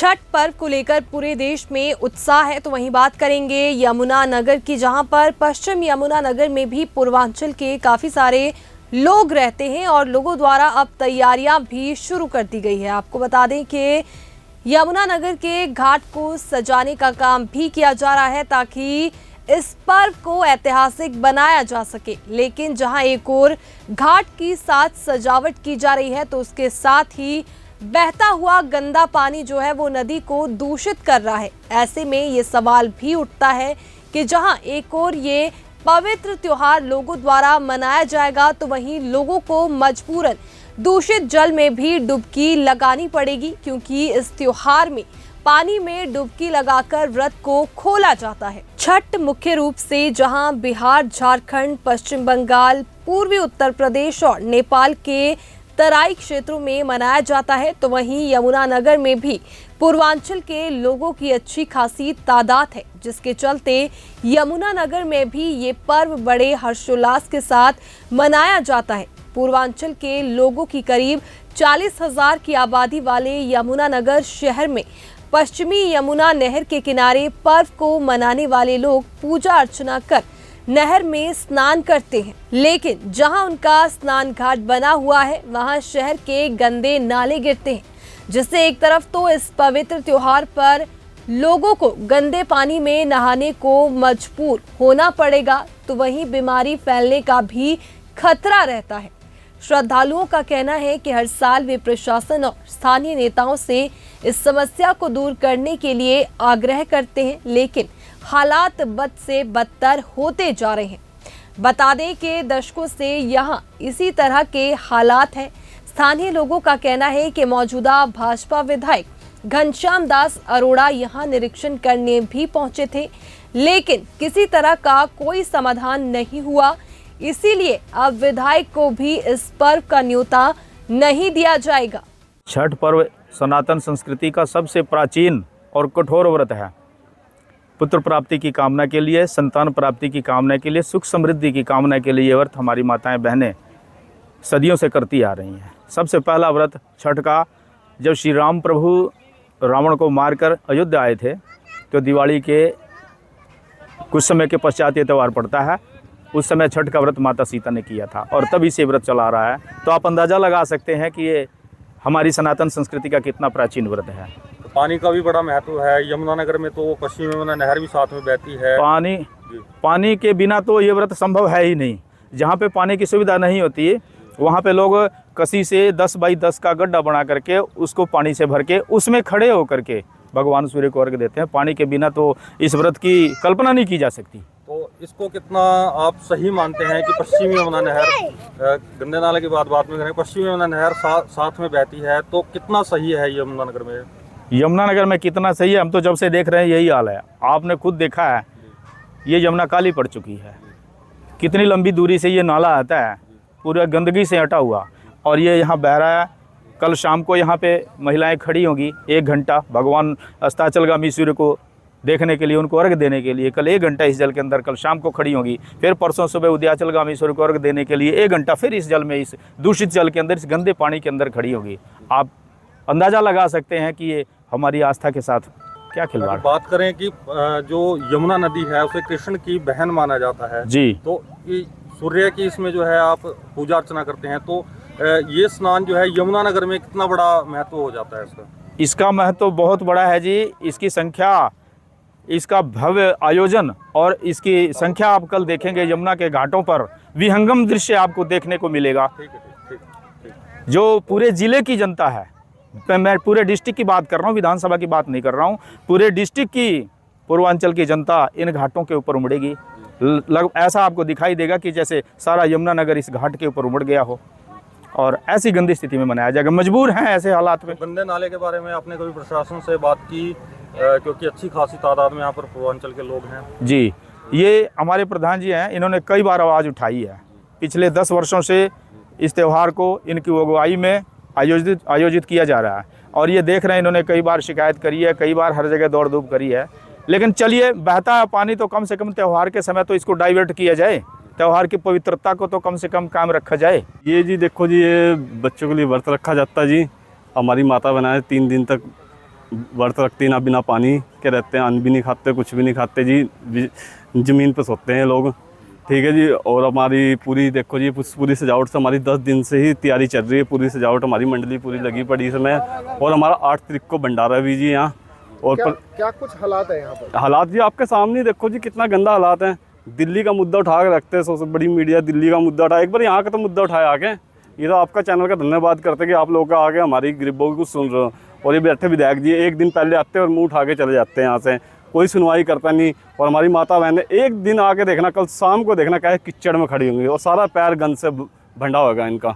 छठ पर्व को लेकर पूरे देश में उत्साह है। तो वहीं बात करेंगे यमुना नगर की, जहां पर पश्चिम यमुना नगर में भी पूर्वांचल के काफ़ी सारे लोग रहते हैं और लोगों द्वारा अब तैयारियां भी शुरू कर दी गई है। आपको बता दें कि यमुना नगर के घाट को सजाने का काम भी किया जा रहा है ताकि इस पर्व को ऐतिहासिक बनाया जा सके। लेकिन जहां एक और घाट की साथ सजावट की जा रही है तो उसके साथ ही बहता हुआ गंदा पानी जो है वो नदी को दूषित कर रहा है। ऐसे में ये सवाल भी उठता है कि जहां एक और ये पवित्र त्योहार लोगों द्वारा मनाया जाएगा तो वहीं लोगों को मजबूरन दूषित जल में भी डुबकी लगानी पड़ेगी, क्योंकि इस त्योहार में पानी में डुबकी लगाकर व्रत को खोला जाता है। छठ मुख्य रूप से जहां बिहार, झारखंड, पश्चिम बंगाल, पूर्वी उत्तर प्रदेश और नेपाल के तराई क्षेत्रों में मनाया जाता है, तो वहीं यमुना नगर में भी पूर्वांचल के लोगों की अच्छी खासी तादाद है, जिसके चलते यमुना नगर में भी ये पर्व बड़े हर्षोल्लास के साथ मनाया जाता है। पूर्वांचल के लोगों की करीब 40,000 की आबादी वाले यमुना नगर शहर में पश्चिमी यमुना नहर के किनारे पर्व को मनाने वाले लोग पूजा अर्चना कर नहर में स्नान करते हैं। लेकिन जहां उनका स्नान घाट बना हुआ है वहां शहर के गंदे नाले गिरते हैं, जिससे एक तरफ तो इस पवित्र त्योहार पर लोगों को गंदे पानी में नहाने को मजबूर होना पड़ेगा, तो वहीं बीमारी फैलने का भी खतरा रहता है। श्रद्धालुओं का कहना है कि हर साल वे प्रशासन और स्थानीय नेताओं से इस समस्या को दूर करने के लिए आग्रह करते हैं, लेकिन हालात बद से बदतर होते जा रहे हैं। बता दें कि दशकों से यहां इसी तरह के हालात हैं। स्थानीय लोगों का कहना है कि मौजूदा भाजपा विधायक घनश्याम दास अरोड़ा यहां निरीक्षण करने भी पहुंचे थे, लेकिन किसी तरह का कोई समाधान नहीं हुआ। इसीलिए अब विधायक को भी इस पर्व का न्योता नहीं दिया जाएगा। छठ पर्व सनातन संस्कृति का सबसे प्राचीन और कठोर व्रत है। पुत्र प्राप्ति की कामना के लिए, संतान प्राप्ति की कामना के लिए, सुख समृद्धि की कामना के लिए ये व्रत हमारी माताएं बहनें सदियों से करती आ रही हैं। सबसे पहला व्रत छठ का जब श्री राम प्रभु रावण को मारकर अयोध्या आए थे तो दिवाली के कुछ समय के पश्चात ये त्यौहार पड़ता है। उस समय छठ का व्रत माता सीता ने किया था और तभी से व्रत चला रहा है। तो आप अंदाज़ा लगा सकते हैं कि ये हमारी सनातन संस्कृति का कितना प्राचीन व्रत है। पानी का भी बड़ा महत्व है। यमुना नगर में तो पश्चिम यमुना नहर भी साथ में बहती है। पानी के बिना तो ये व्रत संभव है ही नहीं। जहाँ पे पानी की सुविधा नहीं होती है वहाँ पे लोग कसी से 10 बाई 10 का गड्ढा बना करके उसको पानी से भर के उसमें खड़े होकर के भगवान सूर्य को अर्घ देते हैं। पानी के बिना तो इस व्रत की कल्पना नहीं की जा सकती। तो इसको कितना आप सही मानते हैं कि पश्चिम यमुना नहर, गंदे नाले की बात में करें, पश्चिम यमुना नहर साथ में बहती है, तो कितना सही है यमुना नगर में? यमुना नगर में कितना सही है, हम तो जब से देख रहे हैं यही हाल है। आपने खुद देखा है ये यमुना काली पड़ चुकी है। कितनी लंबी दूरी से ये नाला आता है, पूरा गंदगी से हटा हुआ, और ये यहाँ बह रहा है। कल शाम को यहाँ पे महिलाएं खड़ी होंगी 1 घंटा भगवान अस्ताचलगामी सूर्य को देखने के लिए, उनको अर्घ देने के लिए। कल 1 घंटा इस जल के अंदर कल शाम को खड़ी होंगी। फिर परसों सुबह उदयाचलगामी सूर्य को अर्घ देने के लिए 1 घंटा फिर इस जल में, इस दूषित जल के अंदर, इस गंदे पानी के अंदर खड़ी होगी। आप अंदाज़ा लगा सकते हैं कि ये हमारी आस्था के साथ क्या खिलवाड़। बात करें कि जो यमुना नदी है उसे कृष्ण की बहन माना जाता है जी, तो सूर्य की इसमें जो है आप पूजा अर्चना करते हैं, तो ये स्नान जो है यमुना नगर में कितना बड़ा महत्व हो जाता है इसका? इसका महत्व बहुत बड़ा है जी। इसकी संख्या, इसका भव्य आयोजन और इसकी संख्या आप कल देखेंगे यमुना के घाटों पर विहंगम दृश्य आपको देखने को मिलेगा। ठीक। जो पूरे जिले की जनता है, मैं पूरे डिस्ट्रिक्ट की बात कर रहा हूँ, विधानसभा की बात नहीं कर रहा हूँ, पूरे डिस्ट्रिक्ट की पूर्वांचल की जनता इन घाटों के ऊपर उमड़ेगी। ऐसा आपको दिखाई देगा कि जैसे सारा यमुना नगर इस घाट के ऊपर उमड़ गया हो, और ऐसी गंदी स्थिति में मनाया जाएगा। मजबूर हैं ऐसे हालात में। गंदे नाले के बारे में आपने कभी प्रशासन से बात की, क्योंकि अच्छी खासी तादाद में यहाँ पर पूर्वांचल के लोग हैं? जी, ये हमारे प्रधान जी हैं, इन्होंने कई बार आवाज़ उठाई है। पिछले 10 वर्षों से इस त्यौहार को इनकी अगुवाई में आयोजित किया जा रहा है, और ये देख रहे हैं इन्होंने कई बार शिकायत करी है, कई बार हर जगह दौड़ धूप करी है। लेकिन चलिए, बहता है पानी तो कम से कम त्यौहार के समय तो इसको डाइवर्ट किया जाए, त्यौहार की पवित्रता को तो कम से कम कायम रखा जाए। ये जी देखो जी, ये बच्चों के लिए व्रत रखा जाता है जी। हमारी माता बनाए 3 दिन तक व्रत रखती ना बिना पानी के रहते हैं, अन्न भी नहीं खाते, कुछ भी नहीं खाते जी, ज़मीन पे सोते हैं लोग, ठीक है जी। और हमारी पूरी देखो जी, पूरी सजावट से हमारी 10 दिन से ही तैयारी चल रही है, पूरी सजावट हमारी मंडली पूरी लगी पड़ी इसमें। और हमारा 8 तारीख को भंडारा भी जी यहाँ। और क्या कुछ हालात है यहाँ पर? हालात जी आपके सामने देखो जी, कितना गंदा हालात है। दिल्ली का मुद्दा उठा के रखते हैं, सबसे बड़ी मीडिया दिल्ली का मुद्दा उठाया, एक बार यहाँ का तो मुद्दा उठाया आगे। ये तो आपका चैनल का धन्यवाद करते कि आप लोगों का आगे हमारी गरीबों की कुछ सुन रहे हो। और ये बैठे विधायक जी एक दिन पहले आते हैं और मुंह उठा के चले जाते हैं यहाँ से, कोई सुनवाई करता नहीं। और हमारी माता बहन एक दिन आके देखना, कल शाम को देखना क्या कीचड़ में खड़ी होंगी और सारा पैर गंद से भंडा होगा इनका।